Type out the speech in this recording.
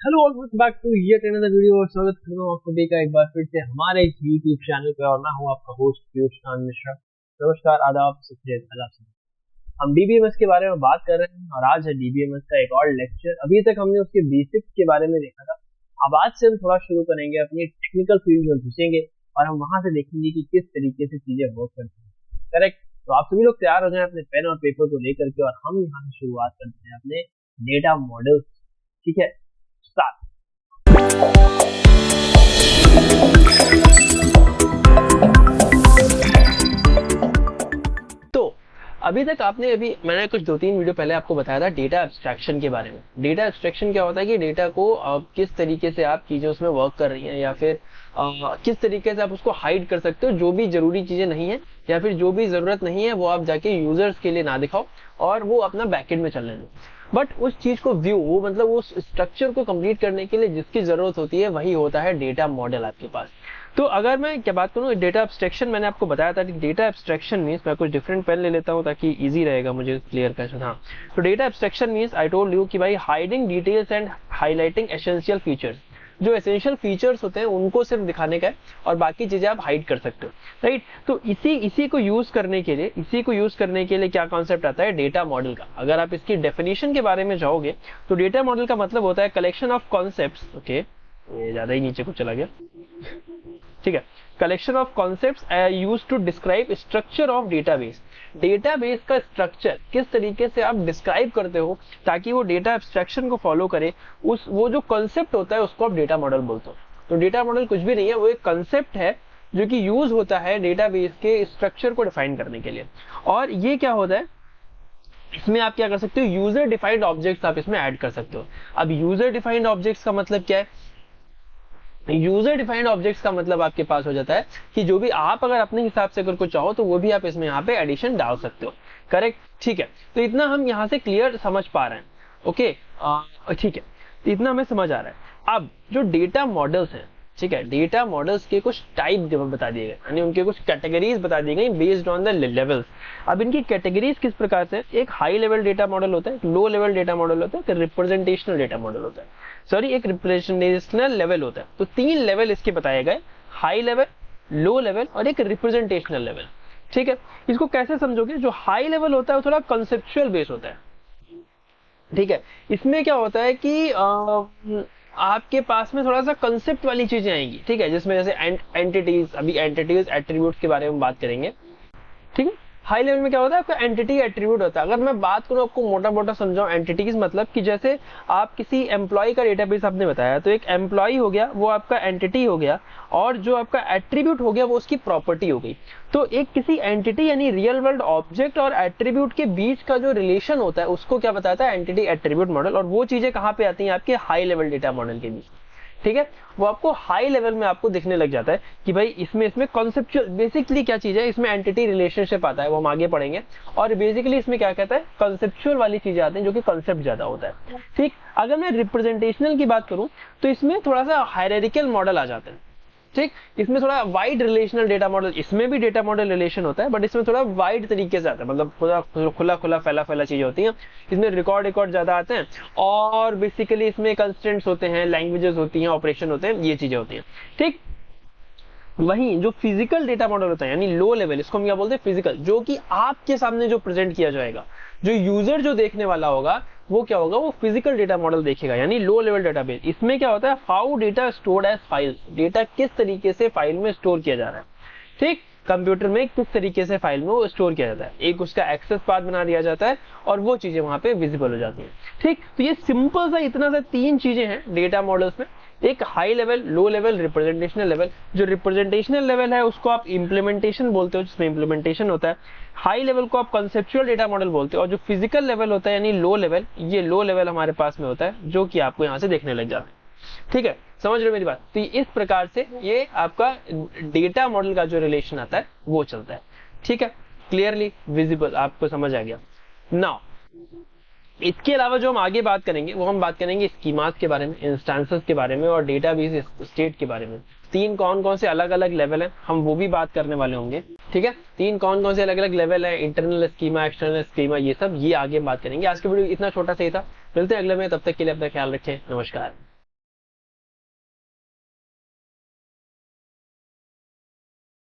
Hello all, welcome back to yet another video और स्वागत करता हूं आप सभी का एक बार फिर से हमारे इस YouTube चैनल पे। और मैं हूं आपका होस्ट पीयूष चांद मिश्रा। नमस्कार, आदाब, सत हम डीबीएमएस के बारे में बात कर रहे हैं और आज है डीबीएमएस का एक और लेक्चर। अभी तक हमने उसके बेसिक्स के बारे में देखा था। अब आज से हम थोड़ा शुरू करेंगे, अपनी टेक्निकल फील्ड में घुसेंगे और हम वहां से देखेंगे कि किस तरीके से चीजें वर्क करती हैं। करेक्ट। तो आप सभी लोग तैयार हो जाएं अपने पेन और पेपर को लेकर के, और हम यहाँ से शुरुआत करते हैं अपने डेटा मॉडल। ठीक है, स्टार्ट। तो अभी तक मैंने कुछ 2-3 वीडियो पहले आपको बताया था डेटा एब्स्ट्रैक्शन के बारे में। डेटा एब्स्ट्रैक्शन क्या होता है कि डेटा को किस तरीके से आप चीजें उसमें वर्क कर रही हैं, या फिर किस तरीके से आप उसको हाइड कर सकते हो। जो भी जरूरी चीजें नहीं है या फिर जो भी जरूरत नहीं है वो आप जाके यूजर्स के लिए ना दिखाओ और वो अपना बैकएंड में चलने दो। बट उस चीज को व्यू, वो मतलब उस स्ट्रक्चर को कंप्लीट करने के लिए जिसकी जरूरत होती है वही होता है डेटा मॉडल आपके पास। तो अगर मैं क्या बात करूं डेटा एब्स्ट्रैक्शन, मैंने आपको बताया था कि डेटा एब्स्ट्रैक्शन मींस, मैं कुछ डिफरेंट पेन ले लेता हूं ताकि इजी रहेगा मुझे क्लियर करना। हाँ, तो data abstraction means I told you कि भाई hiding details and highlighting essential features. जो एसेंशियल फीचर्स होते हैं उनको सिर्फ दिखाने का है और बाकी चीजें आप हाइड कर सकते हो, राइट। तो इसी को यूज करने के लिए क्या कॉन्सेप्ट आता है डेटा मॉडल का। अगर आप इसकी डेफिनेशन के बारे में जाओगे तो डेटा मॉडल का मतलब होता है कलेक्शन ऑफ कॉन्सेप्ट्स। ओके, ये ज्यादा ही नीचे को चला गया। ठीक है, collection of concepts used to describe structure of database. Database का स्ट्रक्चर किस तरीके से आप डिस्क्राइब करते हो ताकि वो डेटा एब्स्ट्रैक्शन को फॉलो करे, वो जो कॉन्सेप्ट होता है उसको आप डेटा मॉडल बोलते हो। तो डेटा मॉडल कुछ भी नहीं है, वो एक कॉन्सेप्ट है जो कि यूज होता है डेटाबेस के स्ट्रक्चर को डिफाइन करने के लिए। और ये क्या होता है, इसमें आप क्या कर सकते हो, यूजर डिफाइंड ऑब्जेक्ट्स आप इसमें ऐड कर सकते हो। अब यूजर डिफाइंड ऑब्जेक्ट्स का मतलब क्या है? यूजर डिफाइंड ऑब्जेक्ट्स का मतलब आपके पास हो जाता है कि जो भी आप अगर अपने हिसाब से अगर कुछ चाहो तो वो भी आप इसमें यहाँ पे एडिशन डाल सकते हो। करेक्ट, ठीक है। तो इतना हम यहाँ से क्लियर समझ पा रहे हैं। ओके, ठीक है, तो इतना हमें समझ आ रहा है। अब जो डेटा मॉडल्स हैं, ठीक है, डेटा मॉडल्स के कुछ टाइप बता दिए गए, यानी उनके कुछ कैटेगरीज बता दी गई बेस्ड ऑन द लेवल्स। अब इनकी कैटेगरीज किस प्रकार से, एक हाई लेवल डेटा मॉडल होता है, एक लो लेवल डेटा मॉडल होता है, एक रिप्रेजेंटेशनल डेटा मॉडल होता है, सॉरी एक रिप्रेजेंटेशनल लेवल होता है। तो 3 लेवल इसके बताए गए, हाई लेवल, लो लेवल और एक रिप्रेजेंटेशनल लेवल। ठीक है, इसको कैसे समझोगे? जो हाई लेवल होता है वो थोड़ा कंसेप्चुअल बेस होता है। ठीक है, इसमें क्या होता है कि आपके पास में थोड़ा सा कंसेप्ट वाली चीजें आएंगी। ठीक है, जिसमें जैसे एंटिटीज, अभी एंटिटीज एट्रीब्यूट्स के बारे में बात करेंगे। ठीक है, हाई लेवल में क्या होता है, आपका एंटिटी एट्रीब्यूट होता है। अगर मैं बात करूं आपको मोटा मोटा समझाऊं, एंटिटीज मतलब कि जैसे आप किसी एम्प्लॉय का डेटाबेस आपने बताया, तो एक एम्प्लॉय हो गया, वो आपका एंटिटी हो गया, और जो आपका एट्रीब्यूट हो गया वो उसकी प्रॉपर्टी हो गई। तो एक किसी एंटिटी यानी रियल वर्ल्ड ऑब्जेक्ट और एट्रीब्यूट के बीच का जो रिलेशन होता है उसको क्या बताता है, एंटिटी एट्रीब्यूट मॉडल। और वो चीजें कहां पे आती हैं, आपके हाई लेवल डेटा मॉडल के बीच। ठीक है, वो आपको हाई लेवल में आपको दिखने लग जाता है कि भाई इसमें कॉन्सेप्चुअल बेसिकली क्या चीज है, इसमें एंटिटी रिलेशनशिप आता है, वो हम आगे पढ़ेंगे। और बेसिकली इसमें क्या कहता है, कॉन्सेप्चुअल वाली चीजें आती हैं जो कि कॉन्सेप्ट ज्यादा होता है। ठीक, अगर मैं रिप्रेजेंटेशनल की बात करूं तो इसमें थोड़ा सा हायरार्किकल मॉडल आ जाता है। ठीक, इसमें थोड़ा वाइड रिलेशनल डेटा मॉडल, इसमें भी डेटा मॉडल रिलेशन होता है बट इसमें थोड़ा वाइड तरीके से आता है, मतलब थोड़ा खुला फैला चीजें होती हैं। इसमें रिकॉर्ड ज्यादा आते हैं और बेसिकली इसमें कंस्ट्रेंट्स होते हैं, लैंग्वेजेस होती हैं, ऑपरेशन होते हैं, ये चीजें होती हैं। ठीक, वहीं जो फिजिकल डेटा मॉडल होता है यानी लो लेवल, इसको हम क्या बोलते हैं, फिजिकल, जो कि आपके सामने जो प्रेजेंट किया जाएगा, जो यूजर जो देखने वाला होगा वो क्या होगा, वो फिजिकल डेटा मॉडल देखेगा, यानी लो लेवल डेटाबेस। इसमें क्या होता है, how data stored as files, data किस तरीके से फाइल में स्टोर किया जा रहा है। ठीक, कंप्यूटर में किस तरीके से फाइल में वो स्टोर किया जाता है, एक उसका एक्सेस पाथ बना दिया जाता है और वो चीजें वहां पे विजिबल हो जाती हैं। ठीक, तो ये सिंपल सा इतना सा 3 चीजें हैं डेटा मॉडल्स में, एक high level, low level, representational level. जो रिप्रेजेंटेशनल लेवल है उसको आप इंप्लीमेंटेशन बोलते हो, जिसमें इंप्लीमेंटेशन होता है। हाई लेवल को आप कंसेप्चुअल डेटा मॉडल बोलते हो, और जो फिजिकल लेवल होता है यानी लो लेवल, ये लो लेवल हमारे पास में होता है जो कि आपको यहाँ से देखने लग जाता है। ठीक है, समझ रहे हो मेरी बात? तो इस प्रकार से ये आपका डेटा मॉडल का जो रिलेशन आता है वो चलता है। ठीक है, क्लियरली विजिबल, आपको समझ आ गया। नाउ इसके अलावा जो हम आगे बात करेंगे वो हम बात करेंगे स्कीमास के बारे में, इंस्टेंसेस के बारे में और डेटाबेस स्टेट के बारे में। 3 कौन कौन से अलग अलग लेवल हैं हम वो भी बात करने वाले होंगे। ठीक है, 3 कौन कौन से अलग अलग लेवल है, इंटरनल स्कीमा, एक्सटर्नल स्कीमा, ये सब ये आगे बात करेंगे। आज का वीडियो इतना छोटा सा ही था, मिलते हैं अगले में, तब तक के लिए अपना ख्याल रखें, नमस्कार।